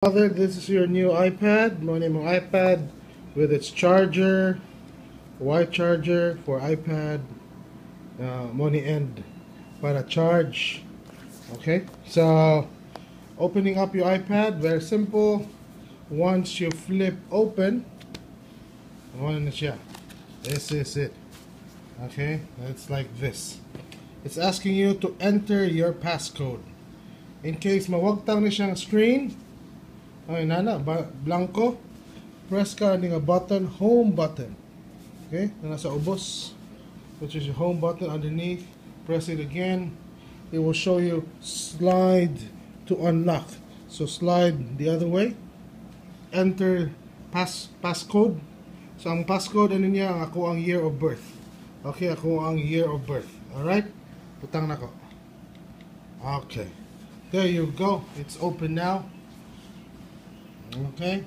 Father, this is your new iPad. Mo name iPad with its charger, white charger for iPad. Money end para charge. Okay, so opening up your iPad, very simple. Once you flip open, this is it. Okay, it's like this. It's asking you to enter your passcode. In case mawagtang na siyang screen, ay nana, blanco, press ka ng button, home button. Okay, na nasa ubos, which is your home button underneath. Press it again. It will show you slide to unlock. So slide the other way. Enter passcode. So ang passcode ano niya, ako ang year of birth. Okay, ako ang year of birth. Alright? Putang na ko. Okay. There you go. It's open now. Okay.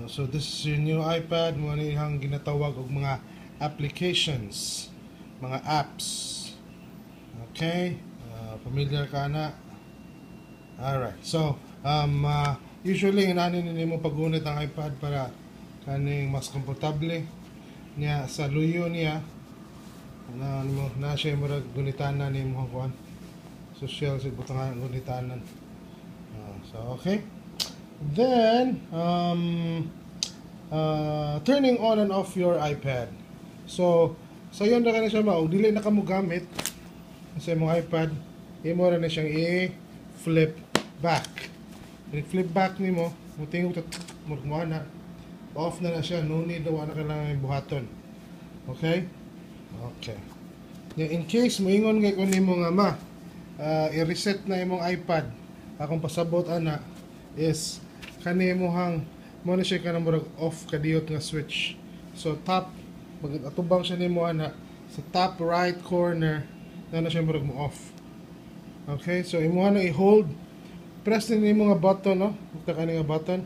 So this is your new iPad. Muna yung ginatawag og mga applications, mga apps. Okay. Familiar ka na. Alright. So usually inanin mo pagunit ang iPad para kaning mas komportable niya sa luyo niya. Na siya murag gunitanan ni mo kuan. Social sa butangan gunitanan. So okay. Then turning on and off your iPad. So sayon na siya mao dili na kamo gamit sa imong iPad, imo ra na siyang i-flip back. I-flip back nimo, mutingog ta mo na off na siya, no need daw na kailangan buhaton. Okay? Okay. In case moingon kay kun nimo nga ma i-reset na imong iPad, akong pasabot ana is kanimohang mo na siya kanang murag off kadiyot nga switch. So top atubang siya nimo ana sa top right corner na siya murag mo off. Okay, so imo na i-hold, press din nimo nga button, no? Ito kani nga button.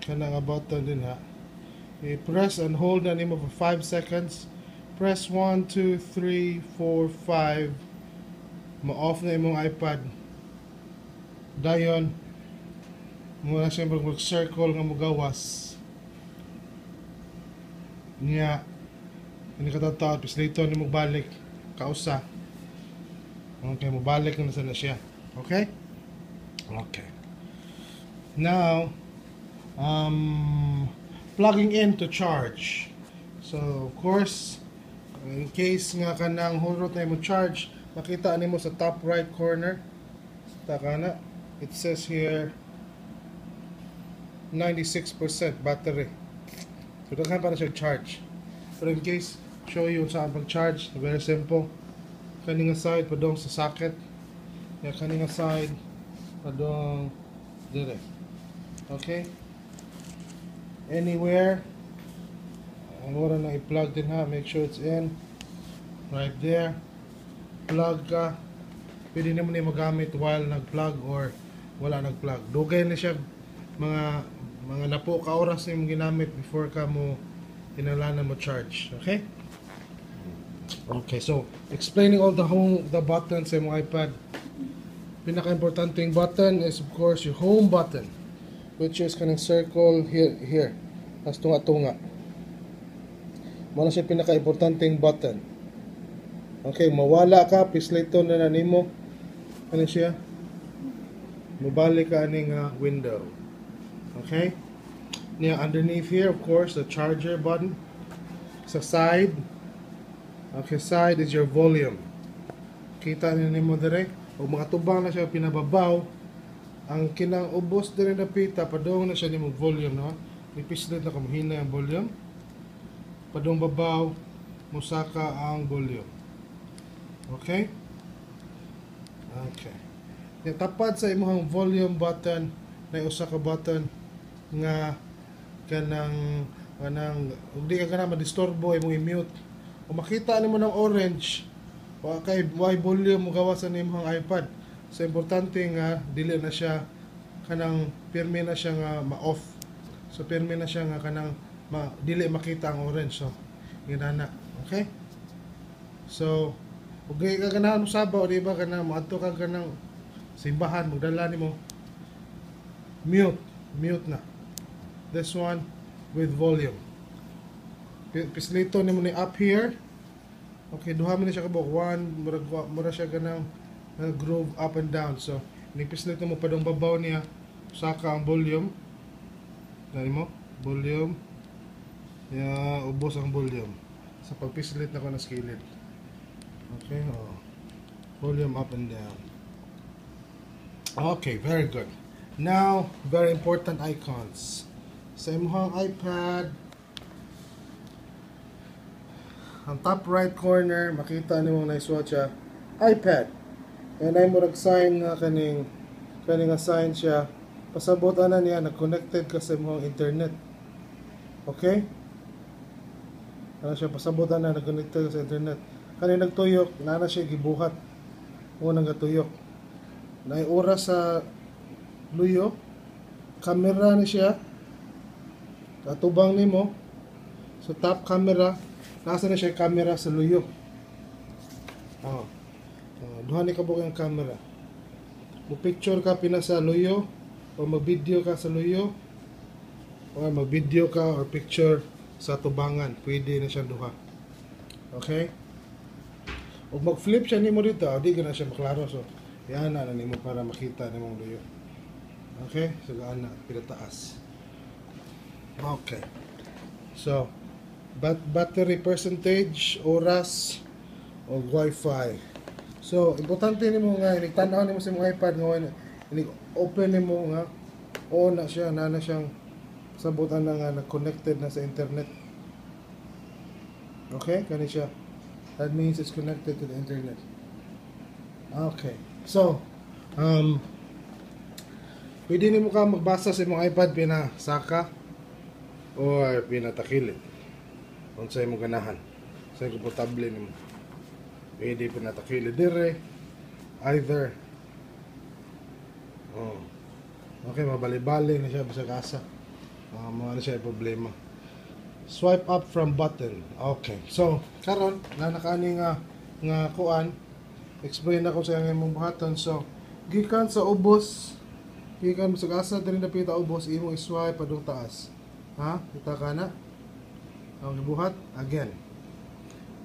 Kana nga button din ha. I-press and hold na nimo for 5 seconds. Press 1, 2, 3, 4, 5. Ma-off na imong iPad. Dayon mo na siya mag-circle nga mugawas. Niya ini katataot pis dito ni magbalik kausa. Okay, mabalik na sana siya. Okay? Okay. Now plugging in to charge. So of course, in case nga kanang hulot na mo charge, makita nimo sa top right corner. Takana, it says here 96% battery. So daghan para siya charge. Pero in case show you saan pag-charge, very simple. Kaninga side padong sa socket. Ya kaninga side padong dire. Okay? Anywhere. Mura na i-plug din ha. Make sure it's in. Right there. Plug ka. Pwede naman na magamit while nag-plug or wala nag-plug. Dugay na siya mga napo ka oras na yung ginamit before ka mo kinalanan mo charge. Okay? Okay, so explaining all the buttons sa mong iPad. Pinaka-importanting button is of course your home button, which is kanang circle here. As tunga-tunga. Mo na siya pinaka-importanting button. Okay, mawala ka, pislito na nimo. Ano siya? Mabalik ka aning window. Okay? Now underneath here, of course, the charger button. Sa side. Okay, side is your volume. Kita nimo dire. O mga tubang na siya pinababaw. Ang kinang ubos dire na pita, padong na siya nimo volume, no? Ipislit na kamuhina ang volume. Padong babaw, musaka ang volume. Okay? Okay. Yung tapat sa imong volume button, na usa ka button nga kanang hindi ka na madisturbo imong i-mute. O makita nimo ng orange, o kay volume mo gawasan imong iPad. So importante nga dili na siya kanang pirmi na siya nga ma-off. So pirmi na siya nga kanang dili makita ang orange. So ginana. Okay? So Ug ka ganahan mo sabaw, di ba, kana moadto ka kanang simbahan, magdala nimo mute na. This one with volume. Pislito nimo ni up here. Okay, duha man siya kabok. One, mura siya ganang groove up and down. So, nipislito mo pa dong babaw niya. Saka ang volume. Dali mo, volume. Ubos ang volume. Sa pagpislit na ko na skillet. Okay, oh. Volume up and down. Okay, very good. Now, very important icons. Sa imong iPad, ang top right corner, makita nimo na isuot siya iPad. And ay murag sign nga kaning sign siya. Pasabot ana niya nag-connected ka sa imong internet. Okay? Ano siya pasabot ana nag-connected ka sa internet. Kani nagtuyok, na siya gibuhat. Unang gatuyok. Naay oras sa luyo. Camera ni siya. Katubang nimo. So top camera, nasa na siya camera sa luyo. Duha ni kabuk yung camera. Mo picture ka pina sa luyo o mag-video ka sa luyo o mag-video ka or picture sa tubangan, pwede na siya duha. Okay? Ug mag-flip siya nimo dito, di gana siya maklaro, so yan na nimo para makita nimong luyo. Okay? So gaan na pinataas. Okay. So battery percentage, oras o Wi-Fi. So importante nimo nga itan-aw nimo sa imong iPad nga open nimo nga on na siya, na siyang sabutan na nga connected na sa internet. Okay, kani siya. That means it's connected to the internet. Okay. So, pwede nimo ka magbasa sa imong iPad pinasaka or pinatakilid. Kung sa imong ganahan. Sa komportable nimo. Pwede pinatakilid dire either. Okay, mabali-bali na siya sa kasa. Ano siya problema. Swipe up from button. Okay. So, karon na nakani nga kuan, explain ako sa imong buhaton. So, gikan sa ubos, gikan sa kasa diri napita ubos, imong i-swipe padung taas. Ha? Kita ka na? Ang gibuhat again.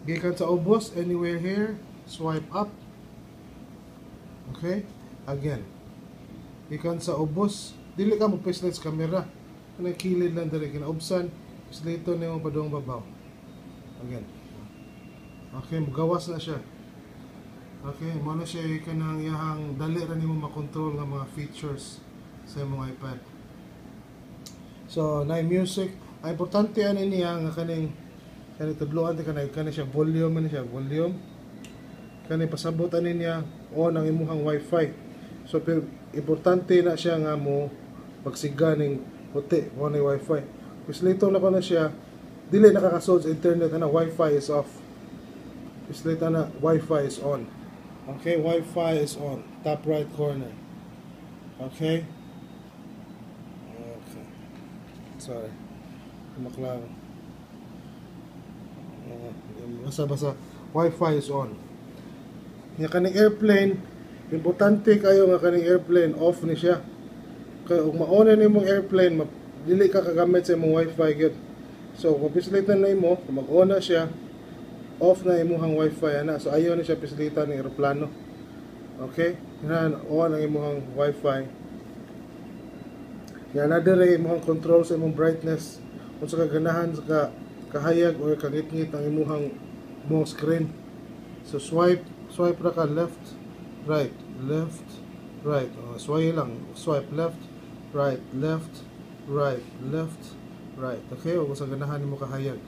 Gikan sa ubos, anywhere here, swipe up. Okay? Again. Gikan sa ubos, dili ka mo pislet sa camera. Kanang kilid lang diri kinaubsan. Slito na yung padong babaw. Again. Okay, magawas na siya. Okay, mo na siya kanang iyahang dali ra nimo makontrol nga mga features sa imong iPad. So, na music, ang importante ani niya nga kaning tudloan kani siya volume siya, volume. Kani pasabot ani niya on ang imong Wi-Fi. So, importante na siya nga mo pagsiga ning puti mo ni Wi-Fi. Pislito na ko na siya, dili nakakasod sa internet, na Wi-Fi is off. Pislito na, Wi-Fi is on. Okay, Wi-Fi is on. Top right corner. Okay? Okay. Sorry. Maklaro. Basa-basa. Wi-Fi is on. Nga kaning airplane, importante kayo nga kaning airplane, off ni siya. Kaya kung ma-on na mong airplane, dili ka kagamit sa imong Wi-Fi gyud. So kung pislitan na imo, mag-on na siya, off na imong Wi-Fi ana. So ayaw na siya pislitan ng eroplano. Okay? Yan on ang imong Wi-Fi. Yan na dire imong control sa imong brightness. Kung sa kaganahan sa kahayag or kangit-ngit ang imong screen. So swipe ra ka left, right, left, right. Swipe lang, swipe left, right, left, right, left, right. Okay, o kung sa ganahan nimo kahayag.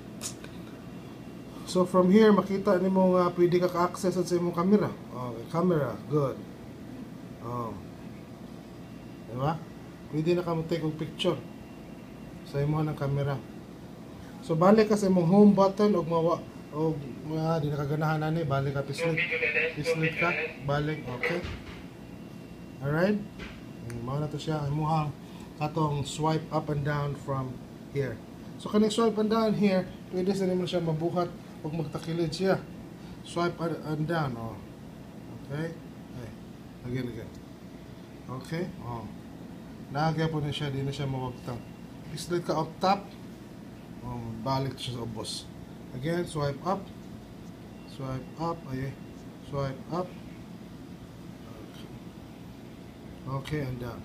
So from here makita nimo nga pwede ka ka-access sa imong camera. Okay, camera, good. Diba? Pwede na ka mo take og picture sa imong ng camera. So balik ka sa imong home button og di na kaganahan ani, balik ka pislit ka, balik, okay. Alright? Mao na to siya imong katong swipe up and down from here. So kaning swipe and down here, pwede sa nimo siya mabuhat ug magtakilid siya. Swipe and down. Oh. Okay. Ay. Again. Okay. Oh. Naagya po na siya, di na siya mawagtang. Pislit ka up top. Oh, balik siya sa ubos. Again, swipe up. Swipe up. Ay. Swipe up. Okay, and down.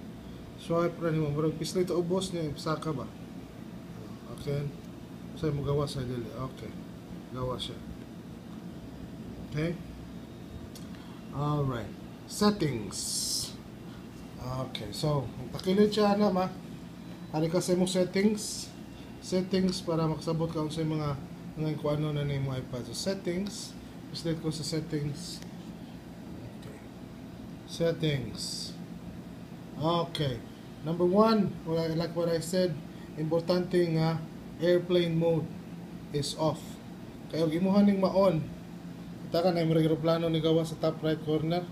Swipe rin mo. Marag pislit ka ubos niya. Saka ba? Okay. Sa'yo mo gawas na dili. Okay. Gawas siya. Okay. Alright. Settings. Okay. So, takilid siya na ma. Ano kasi mo settings? Settings para makasabot ka sa mga kung ano na yung iPad. So, settings. Pislit ko sa settings. Okay. Settings. Okay. Number 1, like what I said, importante nga airplane mode is off. Kaya huwag imuhan ning ma-on. Ita ka na yung aeroplano ni gawas sa top right corner.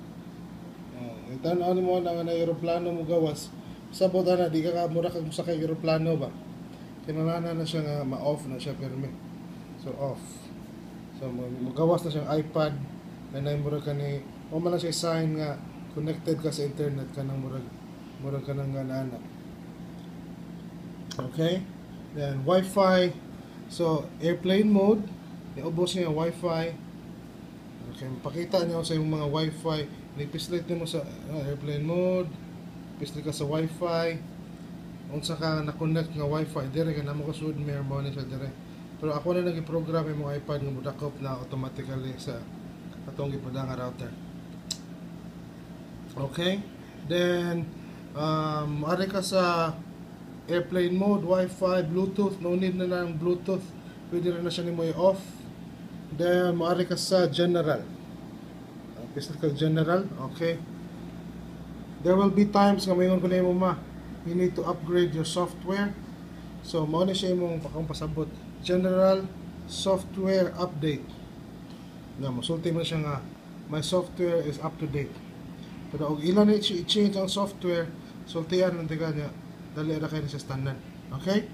Ita na mo na aeroplano mo gawas. Sabot na, di ka mura kag sa kay aeroplano ba? Kinalana na siya nga ma-off na siya perme. So off. So magawas na siyang iPad na mura ka ni o man na siya sign nga connected ka sa internet ka nang murag ka nang anak. Okay? Then Wi-Fi. So airplane mode, iubos niya yung Wi-Fi. Okay, pakita niyo sa yung mga Wi-Fi. Ni-pislit mo sa airplane mode. Pislit ka sa Wi-Fi. Unsa ka na-connect nga Wi-Fi, dire ka na mo kasud may mo ni siya dire. Pero ako na nagi-program yung mga iPad nga mudakop na automatically sa atong gipada nga router. Okay? Then ari ka sa airplane mode, Wi-Fi, Bluetooth, no need na lang Bluetooth. Pwede rin na siya nimo i-off. Then maari ka sa general. Pislit ka general, okay? There will be times nga mayon ko na mo ma. You need to upgrade your software. So mao na siya imong pasabot. General software update. Nga mosulti mo siya nga my software is up to date. Pero og ilan na i-change ang software, sultian lang tiga niya. Dali ra kay sa standard. Okay?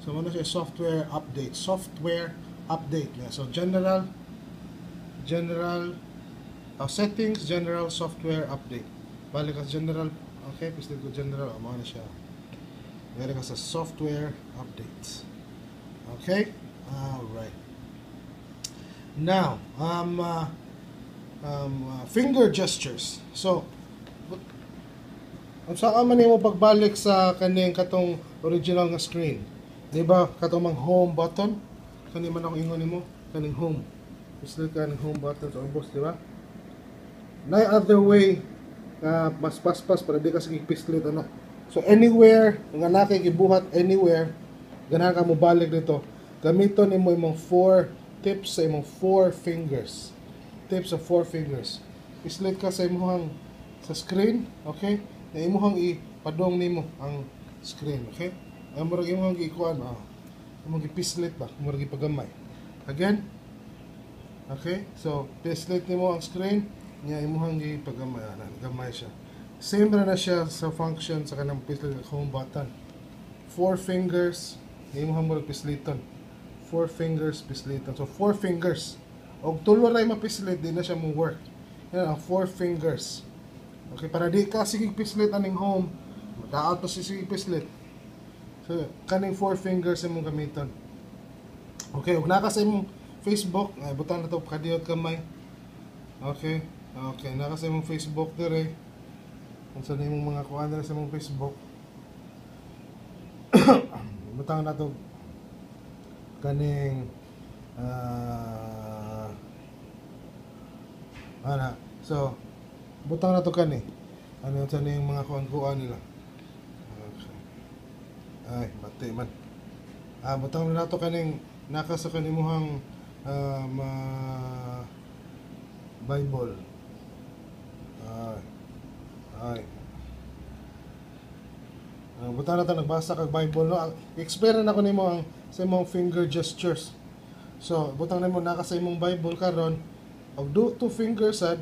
So mao na siya software update. Software update. Yeah. So general settings, general software update. Balik ka sa general. Okay, pislit ko general. Mao na siya. Balik ka sa software update. Okay? Alright. Now, finger gestures. So, saan man mo pagbalik sa kaning katong original nga screen? Di ba katong mang home button? Kani man akong ingon nimo, kaning home. Pislit ka ng home button sa ubos, di ba? Na other way nga mas paspas para di ka sige pislit ana. So anywhere nga nakikibuhat anywhere ganahan ka mo balik dito. Gamiton nimo imong 4 tips sa imong 4 fingers. Tips of 4 fingers. Pislit ka sa imong sa screen, okay? Na imong ipadong nimo ang screen, okay? Ang murag imong gikuan, imong gipislit ba, murag gipagamay. Again. Okay? So, pislit nimo ang screen, nya imong gipagamay, gamay siya. Same na siya sa function sa kanang pislit ng home button. 4 fingers, imong murag pisliton. 4 fingers pisliton. So 4 fingers. Og tulo ray mapislit di na siya mo work. Yan ang 4 fingers. Okay, para di ka sige pislit aning home, mataot pa sige pislit. So kaning 4 fingers imong gamiton. Okay, ug naka sa imong Facebook, ay butang na to kadiyot kamay. Okay. Okay, naka sa imong Facebook dire. Kung saan imong mga kuan sa imong Facebook. Butang na to kaning so butang na to kani ano sa ning mga kuan nila. Okay. Ay bati man butang na to kaning naka sa kanimuhang Bible. Butang na to nagbasa kag Bible no. Explain na ko nimo ang sa imong finger gestures. So, butang nimo naka sa imong Bible karon, og 2 fingers sad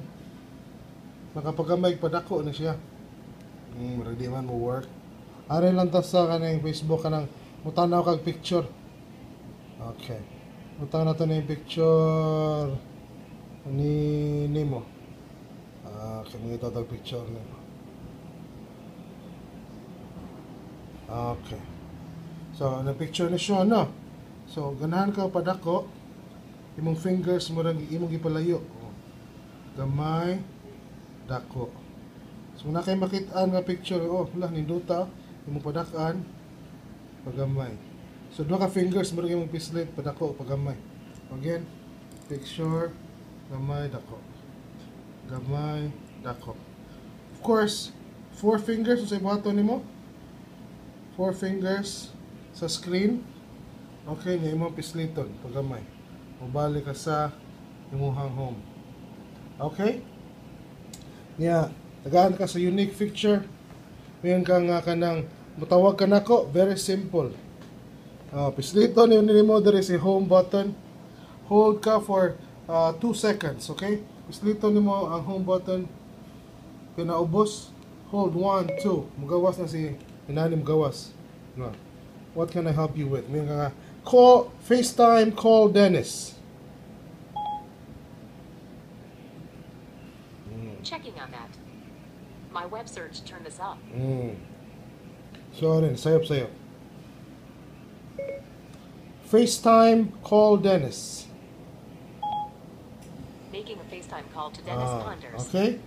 makapagamay padako na siya. Ready man mo work. Are lang ta sa kanang Facebook kanang mutanaw kag picture. Okay. Butang na to na yung picture. ni nimo. Kami ito tag picture nimo. Okay. So, na picture ni siya no. So, ganahan ka padako. Imong fingers mo rin imong gipalayo. Gamay, dako. So, na kay makita nga picture, wala ninduta, imong padakan, pagamay. So, duha ka fingers mo rin imong pislit, padako, pagamay. Again, picture, gamay, dako. Gamay, dako. Of course, 4 fingers sa ibuhaton nimo. 4 fingers sa screen. Okay, nga imong pisliton, pagamay. Mubalik ka sa imuhang home. Okay? Nya, tagaan ka sa unique feature. Ngayon ka nga kanang mutawag ka nako, very simple. Pisliton yun nimo diri si home button. Hold ka for 2 seconds, okay? Pisliton nimo ang home button. Pinaubos, hold 1, 2. Mugawas na si inanim gawas. No. What can I help you with? Ngayon ka nga, call, FaceTime, call Dennis. Checking on that. My web search turned this up. So rin, sayop. FaceTime, call Dennis. Making a FaceTime call to Dennis Ponders. Okay?